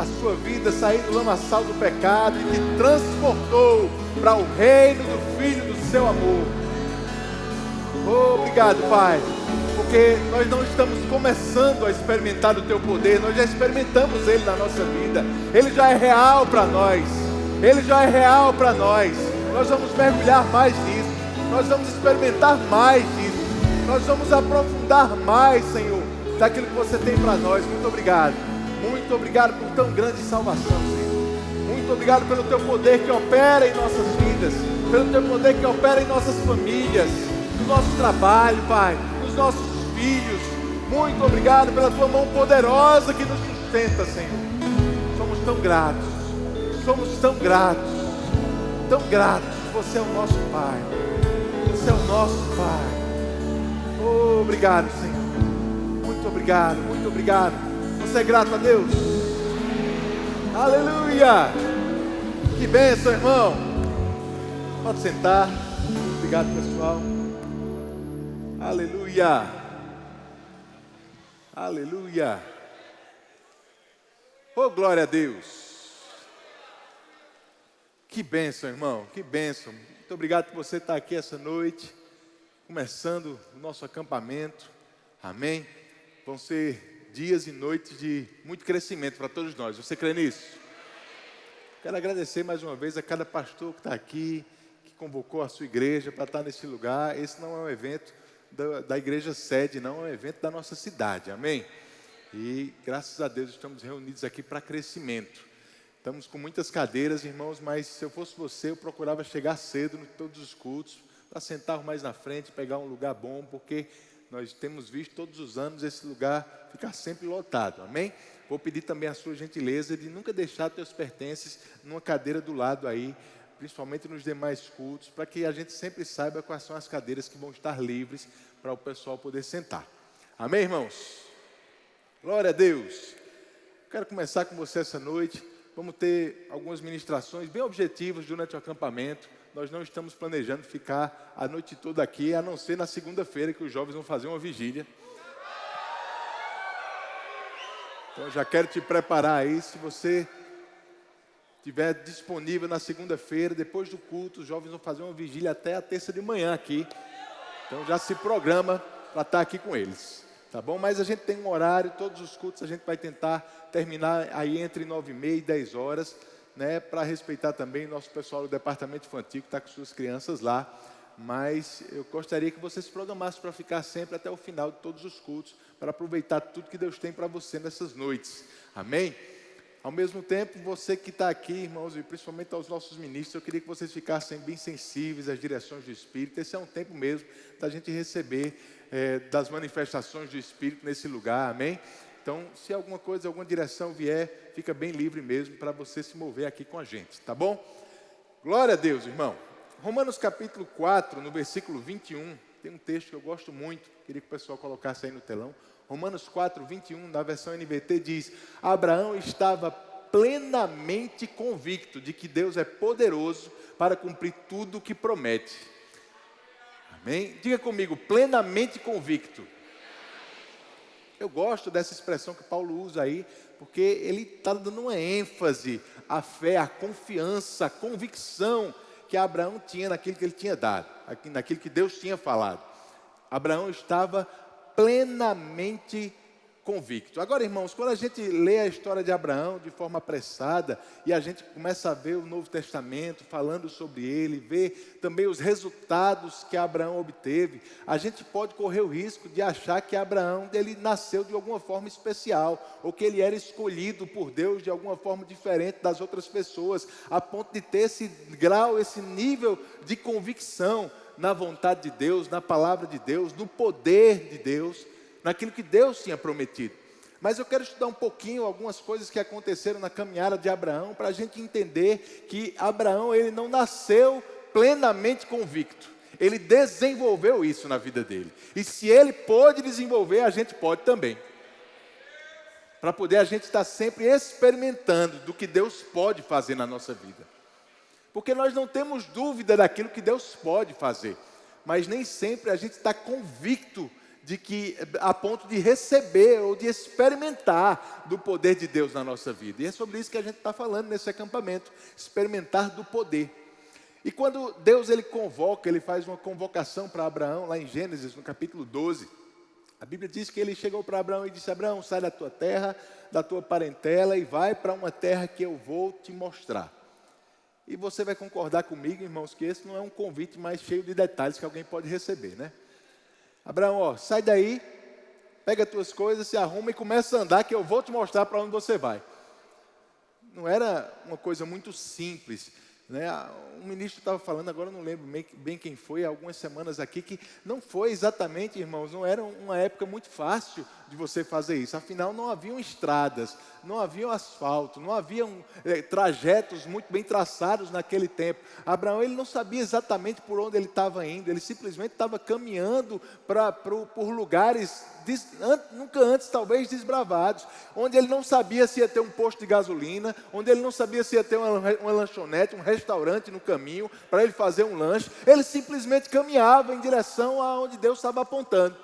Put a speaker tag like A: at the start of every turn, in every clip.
A: a sua vida, sair do lamaçal do pecado e te transportou para o reino do Filho do seu amor. Obrigado, Pai, porque nós não estamos começando a experimentar o teu poder, nós já experimentamos ele na nossa vida. Ele já é real para nós. Ele já é real para nós. Nós vamos mergulhar mais nisso. Nós vamos experimentar mais disso. Nós vamos aprofundar mais, Senhor, daquilo que você tem para nós. Muito obrigado. Muito obrigado por tão grande salvação, Senhor. Muito obrigado pelo teu poder que opera em nossas vidas, pelo teu poder que opera em nossas famílias, no nosso trabalho, Pai, nos nossos filhos. Muito obrigado pela tua mão poderosa que nos sustenta, Senhor. Somos tão gratos. Somos tão gratos. Tão gratos. Você é o nosso Pai. Você é o nosso Pai. Obrigado, Senhor. Muito obrigado, muito obrigado. Você é grato a Deus? Aleluia! Que bênção, irmão. Pode sentar. Obrigado, pessoal. Aleluia! Aleluia! Oh, glória a Deus! Que bênção, irmão, que bênção. Muito obrigado por você estar aqui essa noite, começando o nosso acampamento. Amém? Vão ser dias e noites de muito crescimento para todos nós. Você crê nisso? Quero agradecer mais uma vez a cada pastor que está aqui, que convocou a sua igreja para estar nesse lugar. Esse não é um evento da igreja sede, não, é um evento da nossa cidade. Amém? E graças a Deus estamos reunidos aqui para crescimento. Estamos com muitas cadeiras, irmãos, mas se eu fosse você, eu procurava chegar cedo em todos os cultos, para sentar mais na frente, pegar um lugar bom, porque nós temos visto todos os anos esse lugar ficar sempre lotado, amém? Vou pedir também a sua gentileza de nunca deixar teus pertences numa cadeira do lado aí, principalmente nos demais cultos, para que a gente sempre saiba quais são as cadeiras que vão estar livres para o pessoal poder sentar. Amém, irmãos? Glória a Deus! Quero começar com você essa noite. Vamos ter algumas ministrações bem objetivas durante o acampamento. Nós não estamos planejando ficar a noite toda aqui, a não ser na segunda-feira que os jovens vão fazer uma vigília. Então eu já quero te preparar aí, se você estiver disponível na segunda-feira, depois do culto, os jovens vão fazer uma vigília até a terça de manhã aqui. Então já se programa para estar aqui com eles. Tá bom? Mas a gente tem um horário, todos os cultos a gente vai tentar terminar aí entre 9h30 e 10 horas, né? Para respeitar também o nosso pessoal do departamento infantil que está com suas crianças lá. Mas eu gostaria que você se programasse para ficar sempre até o final de todos os cultos, para aproveitar tudo que Deus tem para você nessas noites. Amém? Ao mesmo tempo, você que está aqui, irmãos, e principalmente aos nossos ministros, eu queria que vocês ficassem bem sensíveis às direções do Espírito. Esse é um tempo mesmo da gente receber das manifestações do Espírito nesse lugar, amém? Então, se alguma coisa, alguma direção vier, fica bem livre mesmo para você se mover aqui com a gente, tá bom? Glória a Deus, irmão. Romanos capítulo 4, no versículo 21, tem um texto que eu gosto muito, queria que o pessoal colocasse aí no telão. Romanos 4, 21, na versão NVT diz: Abraão estava plenamente convicto de que Deus é poderoso para cumprir tudo o que promete. Amém? Diga comigo, plenamente convicto. Eu gosto dessa expressão que Paulo usa aí, porque ele está dando uma ênfase à fé, à confiança, à convicção que Abraão tinha naquilo que ele tinha dado, naquilo que Deus tinha falado. Abraão estava plenamente convicto. Agora, irmãos, quando a gente lê a história de Abraão de forma apressada e a gente começa a ver o Novo Testamento falando sobre ele, ver também os resultados que Abraão obteve, a gente pode correr o risco de achar que Abraão ele nasceu de alguma forma especial, ou que ele era escolhido por Deus de alguma forma diferente das outras pessoas, a ponto de ter esse grau, esse nível de convicção na vontade de Deus, na palavra de Deus, no poder de Deus, naquilo que Deus tinha prometido. Mas eu quero estudar um pouquinho algumas coisas que aconteceram na caminhada de Abraão, para a gente entender que Abraão ele não nasceu plenamente convicto. Ele desenvolveu isso na vida dele. E se ele pôde desenvolver, a gente pode também. Para poder a gente estar sempre experimentando do que Deus pode fazer na nossa vida. Porque nós não temos dúvida daquilo que Deus pode fazer. Mas nem sempre a gente está convicto a ponto de receber ou de experimentar do poder de Deus na nossa vida. E é sobre isso que a gente está falando nesse acampamento, experimentar do poder. E quando Deus ele faz uma convocação para Abraão, lá em Gênesis, no capítulo 12, a Bíblia diz que ele chegou para Abraão e disse: Abraão, sai da tua terra, da tua parentela e vai para uma terra que eu vou te mostrar. E você vai concordar comigo, irmãos, que esse não é um convite mais cheio de detalhes que alguém pode receber, né? Abraão, sai daí, pega as tuas coisas, se arruma e começa a andar que eu vou te mostrar para onde você vai. Não era uma coisa muito simples, né? Um ministro estava falando, agora eu não lembro bem quem foi, há algumas semanas aqui, que não foi exatamente, irmãos, não era uma época muito fácil de você fazer isso. Afinal, não haviam estradas, não havia asfalto, não haviam trajetos muito bem traçados naquele tempo. Abraão, ele não sabia exatamente por onde ele estava indo, ele simplesmente estava caminhando por lugares nunca antes talvez desbravados, onde ele não sabia se ia ter um posto de gasolina, onde ele não sabia se ia ter uma lanchonete, um restaurante no caminho para ele fazer um lanche. Ele simplesmente caminhava em direção aonde Deus estava apontando.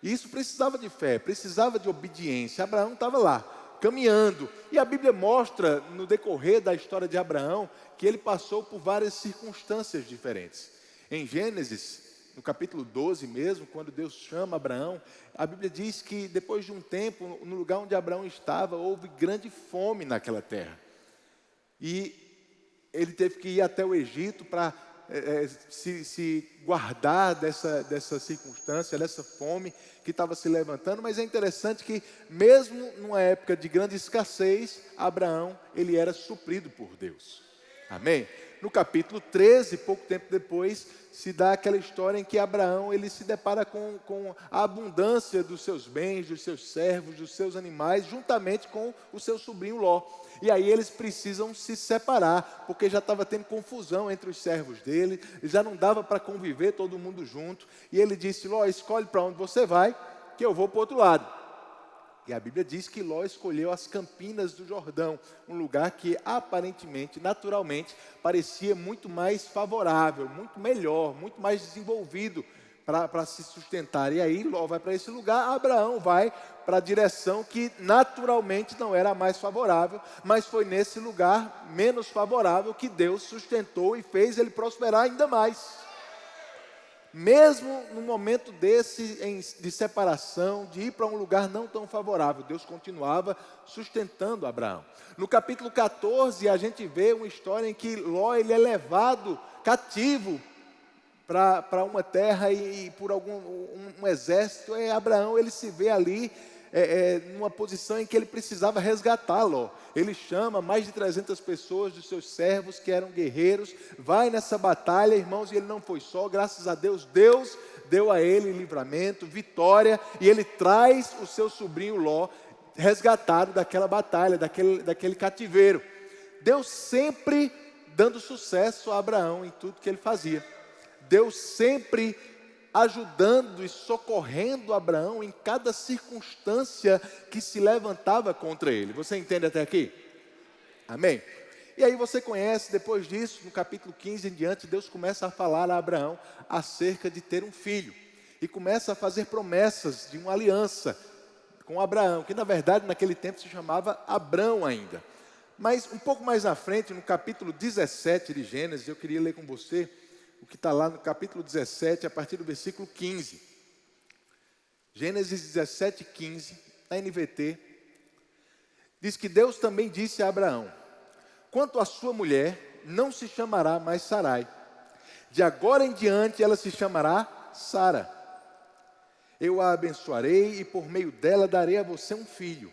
A: E isso precisava de fé, precisava de obediência. Abraão estava lá, caminhando. E a Bíblia mostra, no decorrer da história de Abraão, que ele passou por várias circunstâncias diferentes. Em Gênesis, no capítulo 12 mesmo, quando Deus chama Abraão, a Bíblia diz que depois de um tempo, no lugar onde Abraão estava, houve grande fome naquela terra. E ele teve que ir até o Egito para se guardar dessa circunstância, dessa fome que estava se levantando. Mas é interessante que mesmo numa época de grande escassez, Abraão, ele era suprido por Deus. Amém? No capítulo 13, pouco tempo depois, se dá aquela história em que Abraão ele se depara com a abundância dos seus bens, dos seus servos, dos seus animais, juntamente com o seu sobrinho Ló. E aí eles precisam se separar, porque já estava tendo confusão entre os servos dele, já não dava para conviver todo mundo junto. E ele disse: Ló, escolhe para onde você vai, que eu vou para o outro lado. E a Bíblia diz que Ló escolheu as campinas do Jordão, um lugar que aparentemente, naturalmente, parecia muito mais favorável, muito melhor, muito mais desenvolvido para se sustentar. E aí Ló vai para esse lugar, Abraão vai para a direção que naturalmente não era a mais favorável, mas foi nesse lugar menos favorável que Deus sustentou e fez ele prosperar ainda mais. Mesmo no momento de separação, de ir para um lugar não tão favorável, Deus continuava sustentando Abraão. No capítulo 14, a gente vê uma história em que Ló ele é levado cativo para uma terra e por um exército. E Abraão ele se vê ali numa posição em que ele precisava resgatar Ló. Ele chama mais de 300 pessoas dos seus servos que eram guerreiros, vai nessa batalha, irmãos, e ele não foi só, graças a Deus, Deus deu a ele livramento, vitória, e ele traz o seu sobrinho Ló resgatado daquela batalha, daquele cativeiro. Deus sempre dando sucesso a Abraão em tudo que ele fazia. Deus sempre ajudando e socorrendo Abraão em cada circunstância que se levantava contra ele. Você entende até aqui? Amém? E aí você conhece, depois disso, no capítulo 15 em diante, Deus começa a falar a Abraão acerca de ter um filho. E começa a fazer promessas de uma aliança com Abraão, que na verdade naquele tempo se chamava Abrão ainda. Mas um pouco mais à frente, no capítulo 17 de Gênesis, eu queria ler com você o que está lá no capítulo 17, a partir do versículo 15. Gênesis 17, 15, na NVT, diz que Deus também disse a Abraão: quanto à sua mulher, não se chamará mais Sarai. De agora em diante ela se chamará Sara. Eu a abençoarei e por meio dela darei a você um filho.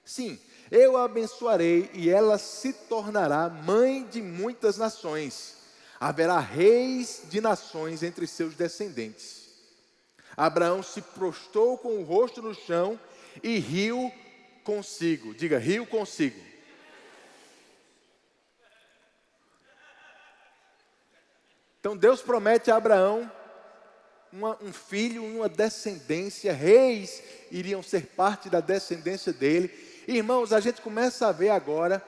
A: Sim, eu a abençoarei e ela se tornará mãe de muitas nações. Haverá reis de nações entre seus descendentes. Abraão se prostrou com o rosto no chão e riu consigo. Diga, riu consigo. Então Deus promete a Abraão um filho, uma descendência. Reis iriam ser parte da descendência dele. Irmãos, a gente começa a ver agora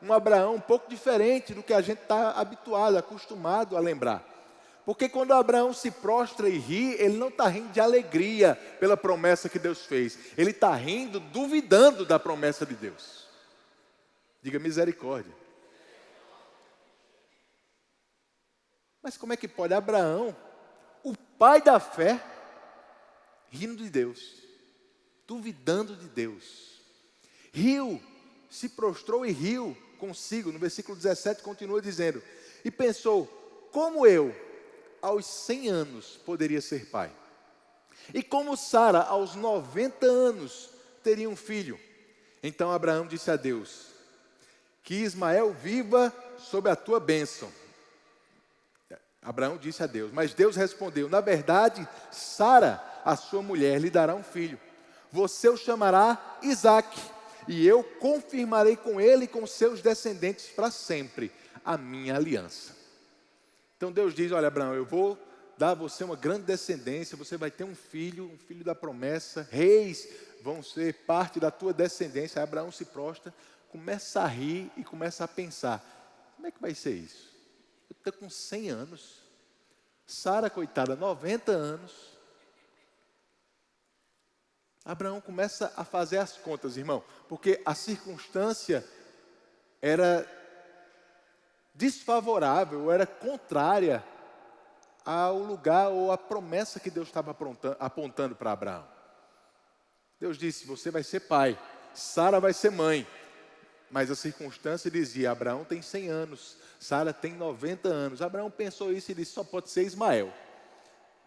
A: um Abraão um pouco diferente do que a gente está habituado, acostumado a lembrar. Porque quando Abraão se prostra e ri, ele não está rindo de alegria pela promessa que Deus fez. Ele está rindo, duvidando da promessa de Deus. Diga misericórdia. Mas como é que pode Abraão, o pai da fé, rindo de Deus, duvidando de Deus? Riu, se prostrou e riu consigo. No versículo 17 continua dizendo: e pensou, como eu, aos 100 anos, poderia ser pai? E como Sara, aos 90 anos, teria um filho? Então Abraão disse a Deus: que Ismael viva sob a tua bênção. Abraão disse a Deus, mas Deus respondeu: na verdade, Sara, a sua mulher, lhe dará um filho. Você o chamará Isaque, e eu confirmarei com ele e com seus descendentes para sempre a minha aliança. Então Deus diz: olha, Abraão, eu vou dar a você uma grande descendência, você vai ter um filho da promessa, reis vão ser parte da tua descendência. Aí Abraão se prostra, começa a rir e começa a pensar: como é que vai ser isso? Eu estou com 100 anos, Sara, coitada, 90 anos. Abraão começa a fazer as contas, irmão, porque a circunstância era desfavorável, era contrária ao lugar ou à promessa que Deus estava apontando para Abraão. Deus disse: você vai ser pai, Sara vai ser mãe. Mas a circunstância dizia: Abraão tem 100 anos, Sara tem 90 anos. Abraão pensou isso e disse: só pode ser Ismael.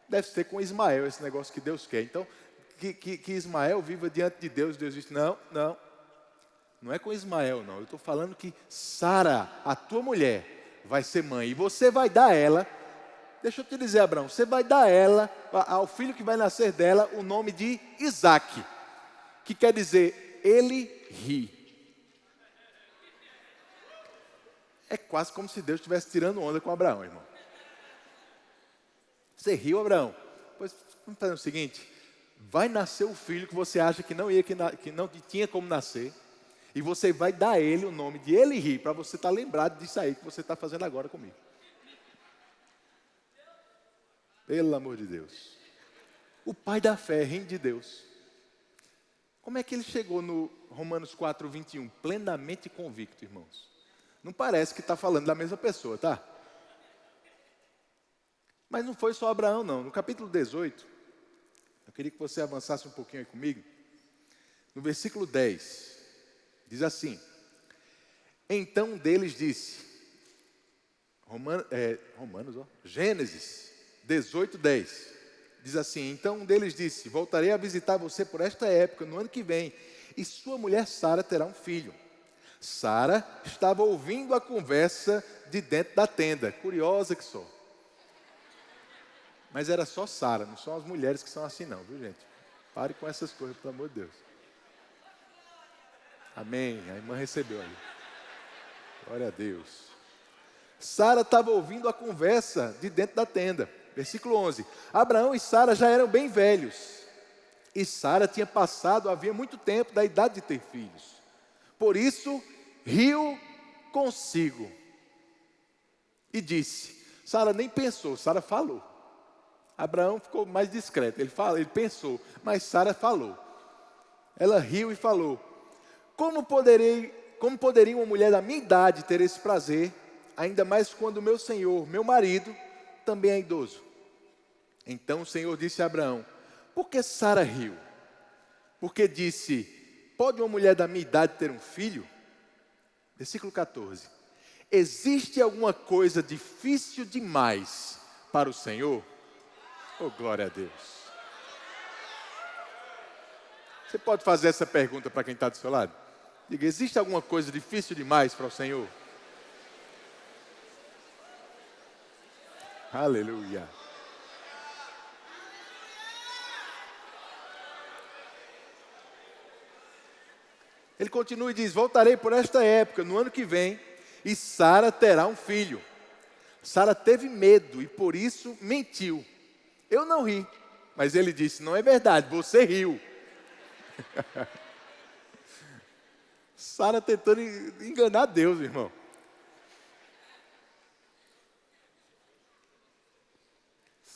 A: Deve ser com Ismael esse negócio que Deus quer. Então, que Ismael viva diante de Deus. Deus disse: não é com Ismael não. Eu estou falando que Sara, a tua mulher, vai ser mãe. E você vai dar a ela, deixa eu te dizer, Abraão, você vai dar a ela, ao filho que vai nascer dela, o nome de Isaque, que quer dizer, ele ri. É quase como se Deus estivesse tirando onda com Abraão, irmão. Você riu, Abraão? Pois vamos fazer o seguinte: vai nascer o filho que você acha que não tinha como nascer, e você vai dar a ele o nome de ele ri, para você estar lembrado disso aí que você está fazendo agora comigo. Pelo amor de Deus. O pai da fé rindo de Deus. Como é que ele chegou no Romanos 4, 21? Plenamente convicto, irmãos. Não parece que está falando da mesma pessoa, tá? Mas não foi só Abraão, não. No capítulo 18, eu queria que você avançasse um pouquinho aí comigo. No versículo 10, diz assim: então um deles disse, Gênesis 18, 10, diz assim: então um deles disse, voltarei a visitar você por esta época, no ano que vem, e sua mulher Sara terá um filho. Sara estava ouvindo a conversa de dentro da tenda, curiosa que sou. Mas era só Sara, não são as mulheres que são assim não, viu gente? Pare com essas coisas, pelo amor de Deus. Amém, a irmã recebeu ali. Glória a Deus. Sara estava ouvindo a conversa de dentro da tenda. Versículo 11. Abraão e Sara já eram bem velhos. E Sara tinha passado, havia muito tempo, da idade de ter filhos. Por isso, riu consigo. E disse, Sara nem pensou, Sara falou. Abraão ficou mais discreto, ele pensou, mas Sara falou. Ela riu e falou: como poderia uma mulher da minha idade ter esse prazer, ainda mais quando meu senhor, meu marido, também é idoso? Então o Senhor disse a Abraão: por que Sara riu? Porque disse: pode uma mulher da minha idade ter um filho? Versículo 14. Existe alguma coisa difícil demais para o Senhor? Oh, glória a Deus. Você pode fazer essa pergunta para quem está do seu lado? Diga: existe alguma coisa difícil demais para o Senhor? Aleluia. Ele continua e diz: voltarei por esta época, no ano que vem, e Sara terá um filho. Sara teve medo e por isso mentiu. Eu não ri, mas ele disse: não é verdade, você riu. Sara tentando enganar Deus, irmão.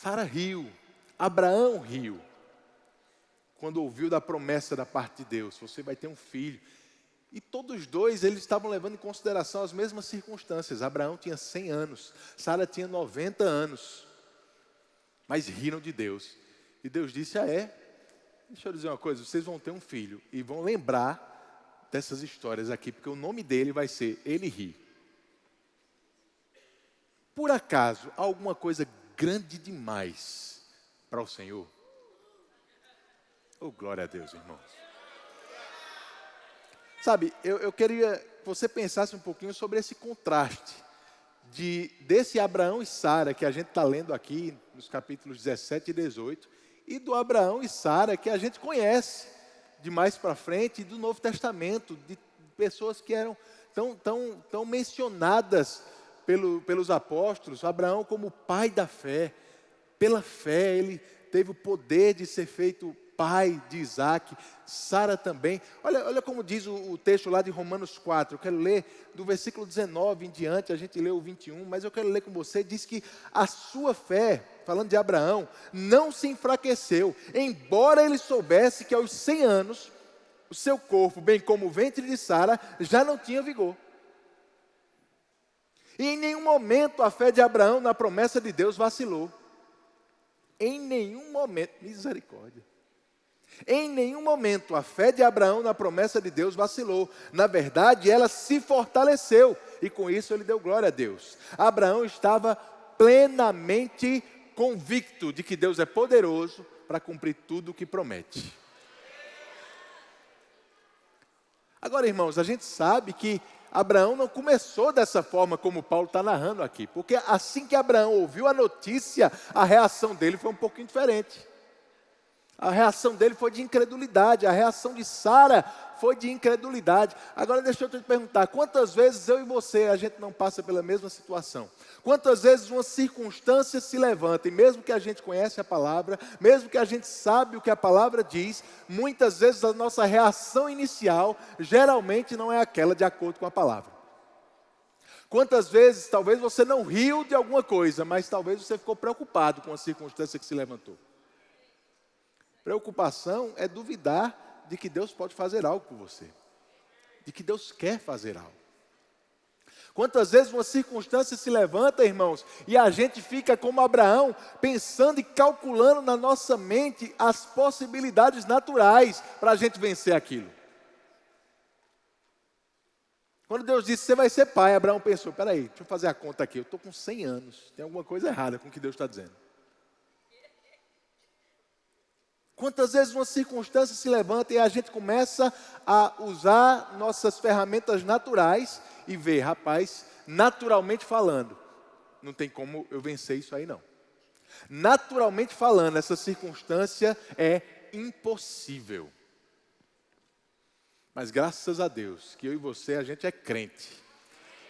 A: Sara riu, Abraão riu, quando ouviu da promessa da parte de Deus: você vai ter um filho. E todos os dois, eles estavam levando em consideração as mesmas circunstâncias. Abraão tinha 100 anos, Sara tinha 90 anos. Mas riram de Deus. E Deus disse: deixa eu dizer uma coisa, vocês vão ter um filho e vão lembrar dessas histórias aqui, porque o nome dele vai ser Ele Ri. Por acaso, há alguma coisa grande demais para o Senhor? Oh, glória a Deus, irmãos. Sabe, eu queria que você pensasse um pouquinho sobre esse contraste desse Abraão e Sara que a gente está lendo aqui nos capítulos 17 e 18, e do Abraão e Sara que a gente conhece de mais para frente, do Novo Testamento, de pessoas que eram tão mencionadas pelos apóstolos. Abraão como pai da fé. Pela fé ele teve o poder de ser feito pai de Isaac. Sara também. Olha como diz o texto lá de Romanos 4. Eu quero ler do versículo 19 em diante. A gente leu o 21, mas eu quero ler com você. Diz que a sua fé, falando de Abraão, não se enfraqueceu, embora ele soubesse que aos 100 anos o seu corpo, bem como o ventre de Sara, já não tinha vigor. E em nenhum momento a fé de Abraão na promessa de Deus vacilou. Em nenhum momento, misericórdia. Em nenhum momento a fé de Abraão na promessa de Deus vacilou. Na verdade, ela se fortaleceu. E com isso ele deu glória a Deus. Abraão estava plenamente convicto de que Deus é poderoso para cumprir tudo o que promete. Agora, irmãos, a gente sabe que Abraão não começou dessa forma como Paulo está narrando aqui. Porque assim que Abraão ouviu a notícia, a reação dele foi um pouquinho diferente. A reação dele foi de incredulidade. A reação de Sara foi de incredulidade. Agora deixa eu te perguntar, quantas vezes eu e você, a gente não passa pela mesma situação? Quantas vezes uma circunstância se levanta, e mesmo que a gente conhece a palavra, mesmo que a gente sabe o que a palavra diz, muitas vezes a nossa reação inicial, geralmente não é aquela de acordo com a palavra. Quantas vezes, talvez você não riu de alguma coisa, mas talvez você ficou preocupado com a circunstância que se levantou. Preocupação é duvidar de que Deus pode fazer algo por você, de que Deus quer fazer algo. Quantas vezes uma circunstância se levanta, irmãos, e a gente fica como Abraão, pensando e calculando na nossa mente as possibilidades naturais para a gente vencer aquilo. Quando Deus disse, você vai ser pai, Abraão pensou, peraí, deixa eu fazer a conta aqui, eu estou com 100 anos, tem alguma coisa errada com o que Deus está dizendo. Quantas vezes uma circunstância se levanta e a gente começa a usar nossas ferramentas naturais e ver, rapaz, naturalmente falando, não tem como eu vencer isso aí não. Naturalmente falando, essa circunstância é impossível. Mas graças a Deus, que eu e você, a gente é crente.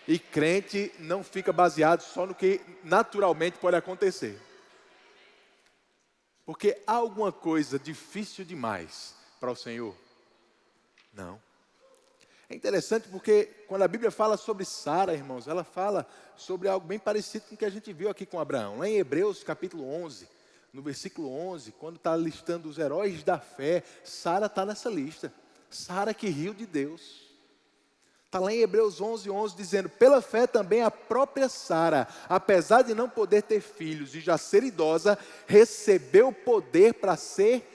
A: E crente não fica baseado só no que naturalmente pode acontecer. Porque há alguma coisa difícil demais para o Senhor? Não. É interessante porque quando a Bíblia fala sobre Sara, irmãos, ela fala sobre algo bem parecido com o que a gente viu aqui com Abraão. Lá em Hebreus capítulo 11, no versículo 11, quando está listando os heróis da fé, Sara está nessa lista. Sara que riu de Deus. Está lá em Hebreus 11, dizendo, pela fé também a própria Sara, apesar de não poder ter filhos e já ser idosa, recebeu poder para ser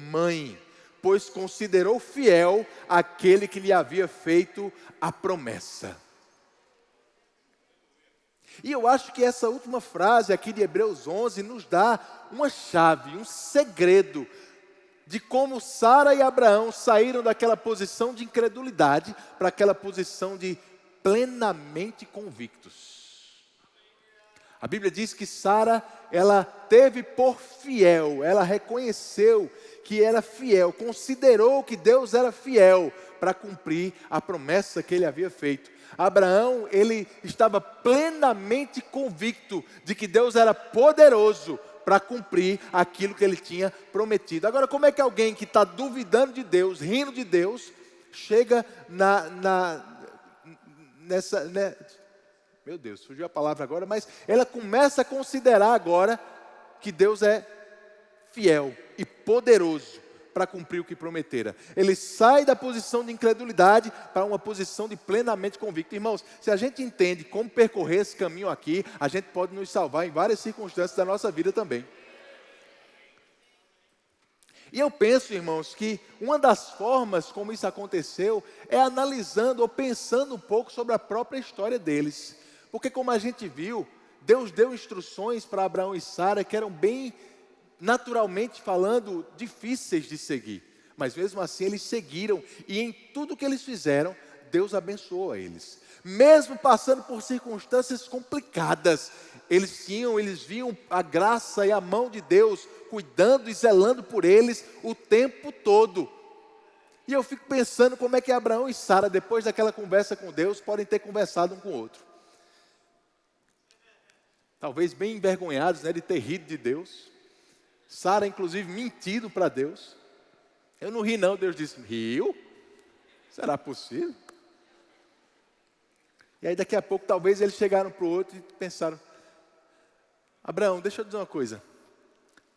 A: mãe, pois considerou fiel aquele que lhe havia feito a promessa. E eu acho que essa última frase aqui de Hebreus 11 nos dá uma chave, um segredo, de como Sara e Abraão saíram daquela posição de incredulidade para aquela posição de plenamente convictos. A Bíblia diz que Sara, ela teve por fiel, ela reconheceu que era fiel, considerou que Deus era fiel para cumprir a promessa que ele havia feito. Abraão, ele estava plenamente convicto de que Deus era poderoso para cumprir aquilo que ele tinha prometido. Agora, como é que alguém que está duvidando de Deus, rindo de Deus, chega nessa... Meu Deus, surgiu a palavra agora, mas ela começa a considerar agora que Deus é fiel e poderoso para cumprir o que prometera. Ele sai da posição de incredulidade para uma posição de plenamente convicto. Irmãos, se a gente entende como percorrer esse caminho aqui, a gente pode nos salvar em várias circunstâncias da nossa vida também. E eu penso, irmãos, que uma das formas como isso aconteceu é analisando ou pensando um pouco sobre a própria história deles. Porque como a gente viu, Deus deu instruções para Abraão e Sara que eram bem, naturalmente falando, difíceis de seguir. Mas mesmo assim eles seguiram e em tudo que eles fizeram, Deus abençoou a eles. Mesmo passando por circunstâncias complicadas, eles viam a graça e a mão de Deus cuidando e zelando por eles o tempo todo. E eu fico pensando como é que Abraão e Sara, depois daquela conversa com Deus, podem ter conversado um com o outro. Talvez bem envergonhados, de ter rido de Deus. Sara, inclusive, mentido para Deus. Eu não ri não, Deus disse, riu? Será possível? E aí daqui a pouco, talvez eles chegaram para o outro e pensaram, Abraão, deixa eu dizer uma coisa.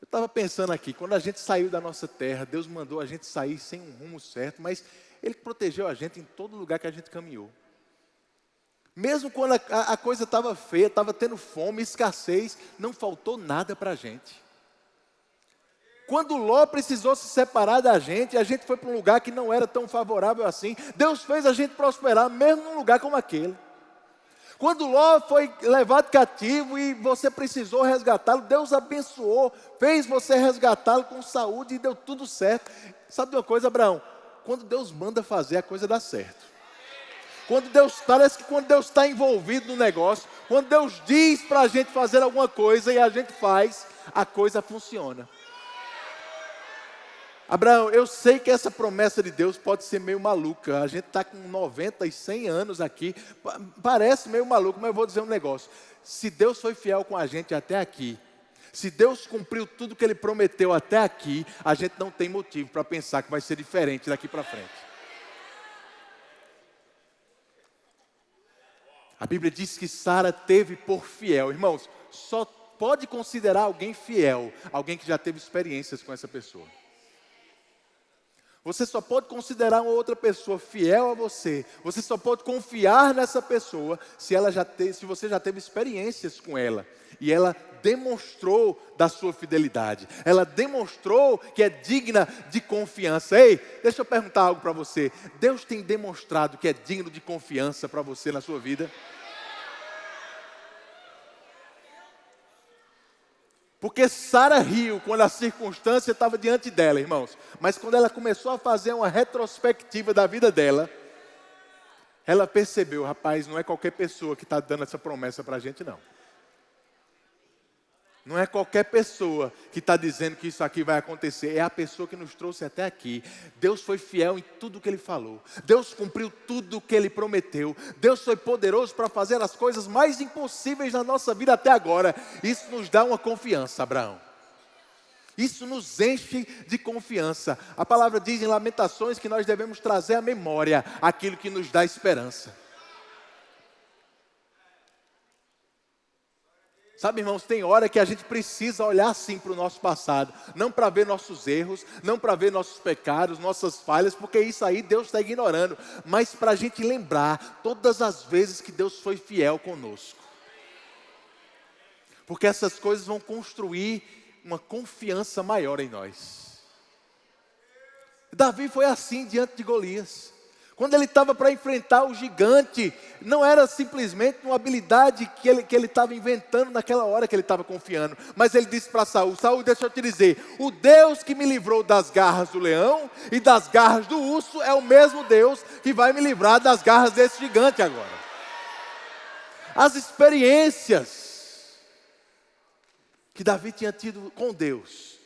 A: Eu estava pensando aqui, quando a gente saiu da nossa terra, Deus mandou a gente sair sem um rumo certo, mas Ele protegeu a gente em todo lugar que a gente caminhou. Mesmo quando a coisa estava feia, estava tendo fome, escassez, não faltou nada para a gente. Quando Ló precisou se separar da gente, a gente foi para um lugar que não era tão favorável assim. Deus fez a gente prosperar, mesmo num lugar como aquele. Quando Ló foi levado cativo e você precisou resgatá-lo, Deus abençoou, fez você resgatá-lo com saúde e deu tudo certo. Sabe de uma coisa, Abraão? Quando Deus manda fazer, a coisa dá certo. Parece que quando Deus está envolvido no negócio, quando Deus diz para a gente fazer alguma coisa e a gente faz, a coisa funciona. Abraão, eu sei que essa promessa de Deus pode ser meio maluca. A gente está com 90 e 100 anos aqui. Parece meio maluco, mas eu vou dizer um negócio. Se Deus foi fiel com a gente até aqui, se Deus cumpriu tudo que Ele prometeu até aqui, a gente não tem motivo para pensar que vai ser diferente daqui para frente. A Bíblia diz que Sara teve por fiel. Irmãos, só pode considerar alguém fiel, alguém que já teve experiências com essa pessoa. Você só pode considerar uma outra pessoa fiel a você. Você só pode confiar nessa pessoa se você já teve experiências com ela. E ela demonstrou da sua fidelidade. Ela demonstrou que é digna de confiança. Ei, deixa eu perguntar algo para você. Deus tem demonstrado que é digno de confiança para você na sua vida? Porque Sara riu quando a circunstância estava diante dela, irmãos. Mas quando ela começou a fazer uma retrospectiva da vida dela, ela percebeu, rapaz, não é qualquer pessoa que está dando essa promessa para a gente, não. Não é qualquer pessoa que está dizendo que isso aqui vai acontecer. É a pessoa que nos trouxe até aqui. Deus foi fiel em tudo que Ele falou. Deus cumpriu tudo o que Ele prometeu. Deus foi poderoso para fazer as coisas mais impossíveis na nossa vida até agora. Isso nos dá uma confiança, Abraão. Isso nos enche de confiança. A palavra diz em Lamentações que nós devemos trazer à memória aquilo que nos dá esperança. Sabe, irmãos, tem hora que a gente precisa olhar assim para o nosso passado. Não para ver nossos erros, não para ver nossos pecados, nossas falhas, porque isso aí Deus está ignorando. Mas para a gente lembrar todas as vezes que Deus foi fiel conosco. Porque essas coisas vão construir uma confiança maior em nós. Davi foi assim diante de Golias. Quando ele estava para enfrentar o gigante, não era simplesmente uma habilidade que ele estava inventando naquela hora que ele estava confiando. Mas ele disse para Saul, Saul, deixa eu te dizer, o Deus que me livrou das garras do leão e das garras do urso é o mesmo Deus que vai me livrar das garras desse gigante agora. As experiências que Davi tinha tido com Deus,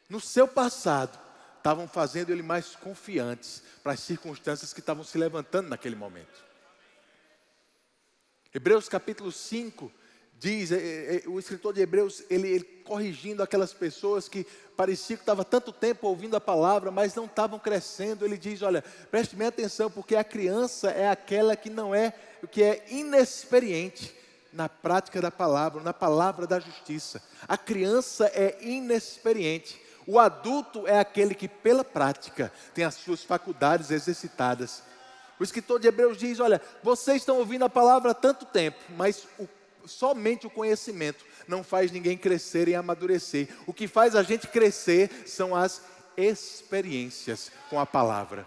A: no seu passado, estavam fazendo ele mais confiantes para as circunstâncias que estavam se levantando naquele momento. Hebreus capítulo 5 diz, o escritor de Hebreus, ele corrigindo aquelas pessoas que parecia que estava tanto tempo ouvindo a palavra, mas não estavam crescendo. Ele diz, olha, preste bem atenção, porque a criança é aquela que não é, que é inexperiente. na prática da palavra, na palavra da justiça. A criança é inexperiente. O adulto é aquele que, pela prática, tem as suas faculdades exercitadas. O escritor de Hebreus diz, olha, vocês estão ouvindo a palavra há tanto tempo, mas somente o conhecimento não faz ninguém crescer e amadurecer. O que faz a gente crescer são as experiências com a palavra.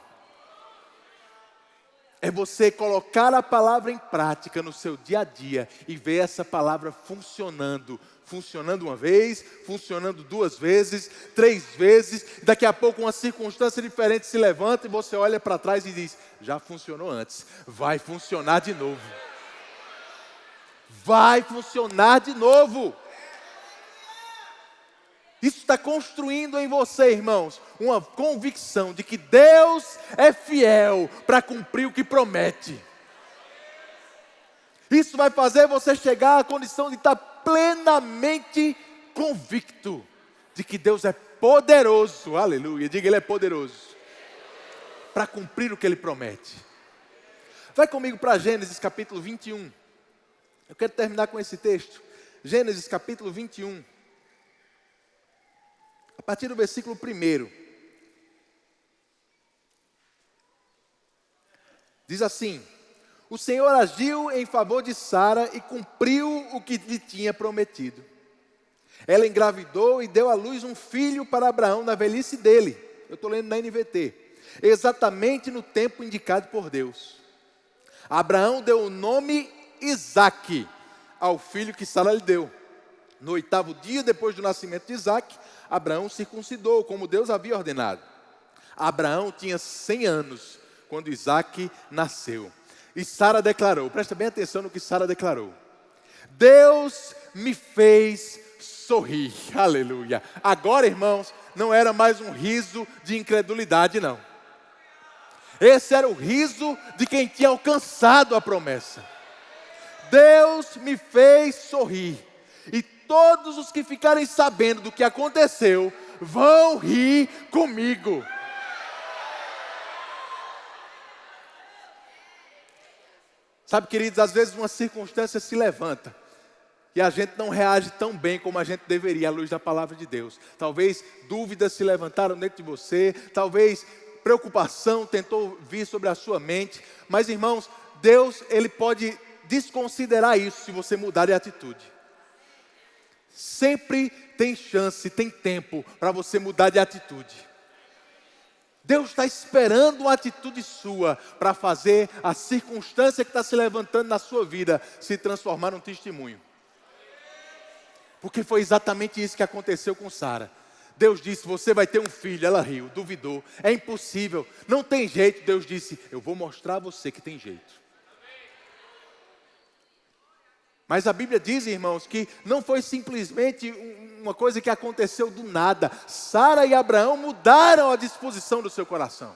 A: É você colocar a palavra em prática no seu dia a dia e ver essa palavra funcionando. Funcionando uma vez, funcionando 2 vezes, 3 vezes. Daqui a pouco uma circunstância diferente se levanta e você olha para trás e diz, já funcionou antes, vai funcionar de novo. Vai funcionar de novo. Isso está construindo em você, irmãos, uma convicção de que Deus é fiel para cumprir o que promete. Isso vai fazer você chegar à condição de estar plenamente convicto de que Deus é poderoso, aleluia, diga, Ele é poderoso, para cumprir o que Ele promete. Vai comigo para Gênesis capítulo 21. Eu quero terminar com esse texto. Gênesis capítulo 21. A partir do versículo 1. Diz assim: o Senhor agiu em favor de Sara e cumpriu o que lhe tinha prometido. Ela engravidou e deu à luz um filho para Abraão na velhice dele. Eu estou lendo na NVT. Exatamente no tempo indicado por Deus. Abraão deu o nome Isaque ao filho que Sara lhe deu. No 8º dia depois do nascimento de Isaque, Abraão circuncidou, como Deus havia ordenado. Abraão tinha 100 anos quando Isaque nasceu. E Sara declarou, presta bem atenção no que Sara declarou: Deus me fez sorrir, aleluia. Agora, irmãos, não era mais um riso de incredulidade, não. Esse era o riso de quem tinha alcançado a promessa. Deus me fez sorrir. E todos os que ficarem sabendo do que aconteceu vão rir comigo. Sabe, queridos, às vezes uma circunstância se levanta e a gente não reage tão bem como a gente deveria à luz da palavra de Deus. Talvez dúvidas se levantaram dentro de você, talvez preocupação tentou vir sobre a sua mente. Mas, irmãos, Deus, Ele pode desconsiderar isso se você mudar de atitude. Sempre tem chance, tem tempo para você mudar de atitude. Deus está esperando uma atitude sua para fazer a circunstância que está se levantando na sua vida se transformar num testemunho. Porque foi exatamente isso que aconteceu com Sara. Deus disse, você vai ter um filho. Ela riu, duvidou. É impossível, não tem jeito. Deus disse, eu vou mostrar a você que tem jeito. Mas a Bíblia diz, irmãos, que não foi simplesmente uma coisa que aconteceu do nada. Sara e Abraão mudaram a disposição do seu coração.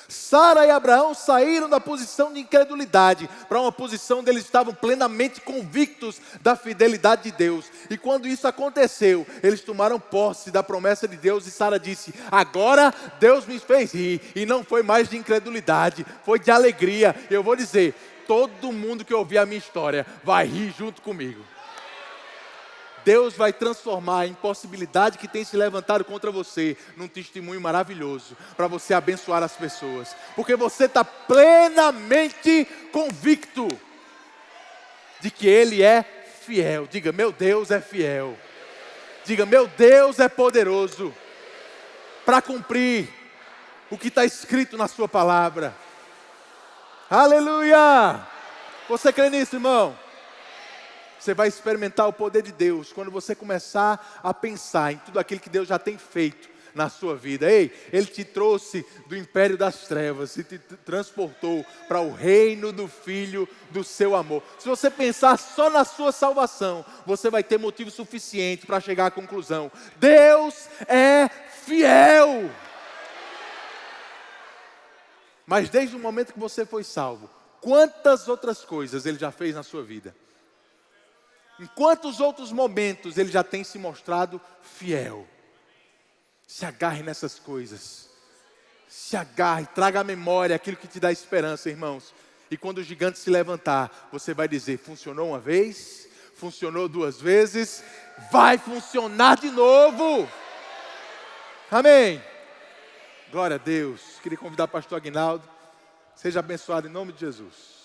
A: Sara e Abraão saíram da posição de incredulidade para uma posição onde eles estavam plenamente convictos da fidelidade de Deus. E quando isso aconteceu, eles tomaram posse da promessa de Deus e Sara disse, agora Deus me fez rir. E não foi mais de incredulidade, foi de alegria. Eu vou dizer, todo mundo que ouvir a minha história vai rir junto comigo. Deus vai transformar a impossibilidade que tem se levantado contra você num testemunho maravilhoso para você abençoar as pessoas. Porque você está plenamente convicto de que Ele é fiel. Diga, meu Deus é fiel. Diga, meu Deus é poderoso para cumprir o que está escrito na sua palavra. Aleluia! Você crê nisso, irmão? Você vai experimentar o poder de Deus quando você começar a pensar em tudo aquilo que Deus já tem feito na sua vida. Ei, Ele te trouxe do império das trevas e te transportou para o reino do Filho do seu amor. Se você pensar só na sua salvação, você vai ter motivo suficiente para chegar à conclusão: Deus é fiel. Mas desde o momento que você foi salvo, quantas outras coisas Ele já fez na sua vida? Em quantos outros momentos Ele já tem se mostrado fiel? Se agarre nessas coisas. Se agarre, traga à memória aquilo que te dá esperança, irmãos. E quando o gigante se levantar, você vai dizer, funcionou uma vez, funcionou 2 vezes, vai funcionar de novo. Amém. Glória a Deus. Queria convidar o pastor Aguinaldo. Seja abençoado em nome de Jesus.